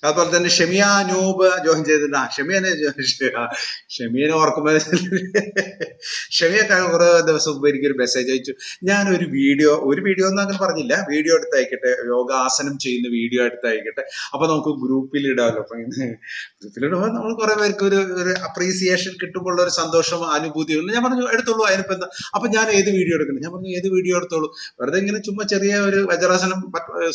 അതുപോലെ തന്നെ ഷെമിയ അനൂപ് ജോയിൻ ചെയ്തിട്ടുണ്ട്. ഷെമിയനെ ഓർക്കുമ്പോൾ ഷെമിയ കുറെ ദിവസം മുമ്പ് എനിക്കൊരു മെസ്സേജ് അയച്ചു. ഞാൻ ഒരു വീഡിയോ ഒന്നും അങ്ങനെ പറഞ്ഞില്ല, വീഡിയോ എടുത്ത് അയക്കട്ടെ, യോഗാസനം ചെയ്യുന്ന വീഡിയോ എടുത്ത് അയക്കട്ടെ, അപ്പൊ നമുക്ക് ഗ്രൂപ്പിൽ ഇടാമല്ലോ. അപ്പൊ ഗ്രൂപ്പിലിടുമ്പോൾ നമ്മൾ കുറെ പേർക്ക് ഒരു അപ്രീസിയേഷൻ കിട്ടുമ്പോൾ ഒരു സന്തോഷം അനുഭൂതിയുണ്ട്. ഞാൻ പറഞ്ഞു എടുത്തോളൂ, അതിനിപ്പോ എന്താ. അപ്പൊ ഞാൻ ഏത് വീഡിയോ എടുക്കണം? ഞാൻ പറഞ്ഞു ഏത് വീഡിയോ എടുത്തോളൂ, വെറുതെ ഇങ്ങനെ ചുമ്മാ ചെറിയ ഒരു വജ്രാസനം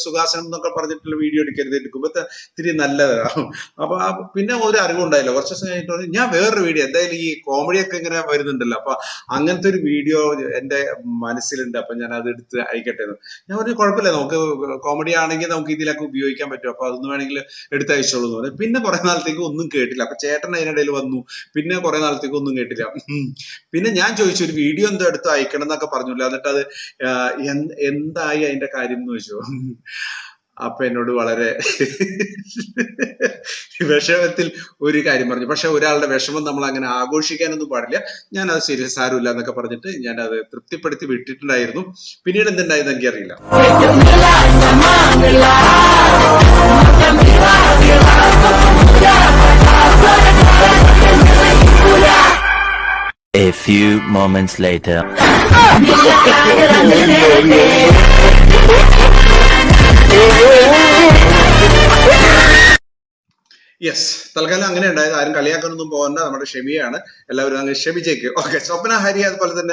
സുഖാസനം എന്നൊക്കെ പറഞ്ഞിട്ടുള്ള വീഡിയോ എടുക്കരുത്, എടുക്കുമ്പോ ഇത്തിരി നല്ലതാണ്. അപ്പൊ പിന്നെ ഒരു അറിവുണ്ടായില്ല. കുറച്ച് ദിവസം കഴിഞ്ഞിട്ട് ഞാൻ വേറൊരു വീഡിയോ, എന്തായാലും ഈ കോമഡിയൊക്കെ ഇങ്ങനെ വരുന്നുണ്ടല്ലോ, അപ്പൊ അങ്ങനത്തെ ഒരു വീഡിയോ എന്റെ മനസ്സിലുണ്ട്, അപ്പൊ ഞാൻ അത് എടുത്ത് അയക്കട്ടെ എന്ന്. ഞാൻ പറഞ്ഞു കുഴപ്പമില്ല, നമുക്ക് കോമഡി ആണെങ്കിൽ നമുക്ക് ഇതിലൊക്കെ ഉപയോഗിക്കാൻ പറ്റും, അപ്പൊ അതൊന്നും വേണമെങ്കിൽ എടുത്ത് അയച്ചോളൂ എന്ന് പറഞ്ഞു. പിന്നെ കുറെ നാളത്തേക്ക് ഒന്നും കേട്ടില്ല. അപ്പൊ ചേട്ടൻ അതിനിടയിൽ വന്നു, പിന്നെ കുറെ നാളത്തേക്ക് ഒന്നും കേട്ടില്ല. പിന്നെ ഞാൻ ചോദിച്ചു ഒരു വീഡിയോ എന്തോ എടുത്ത് അയക്കണം എന്നൊക്കെ പറഞ്ഞില്ല. എന്നിട്ട് അത് എന്തായി അതിന്റെ കാര്യം എന്ന് ചോദിച്ചു. അപ്പൊ എന്നോട് വളരെ വിഷമത്തിൽ ഒരു കാര്യം പറഞ്ഞു. പക്ഷെ ഒരാളുടെ വിഷമം നമ്മൾ അങ്ങനെ ആഘോഷിക്കാനൊന്നും പാടില്ല. ഞാൻ അത് സീരിയസ് സാരമില്ല എന്നൊക്കെ പറഞ്ഞിട്ട് ഞാൻ അത് തൃപ്തിപ്പെടുത്തി വിട്ടിട്ടുണ്ടായിരുന്നു. പിന്നീട് എന്തുണ്ടായെന്ന് എനിക്കറിയില്ല. A few moments later. Yes, തൽക്കാലം അങ്ങനെ ഉണ്ടായത്. ആരും കളിയാക്കാനൊന്നും പോകണ്ട, നമ്മുടെ ഷെമിയാണ്. എല്ലാവരും അങ്ങ് ക്ഷമിച്ചേക്ക്. ഓക്കെ, സ്വപ്ന ഹരി അതുപോലെ തന്നെ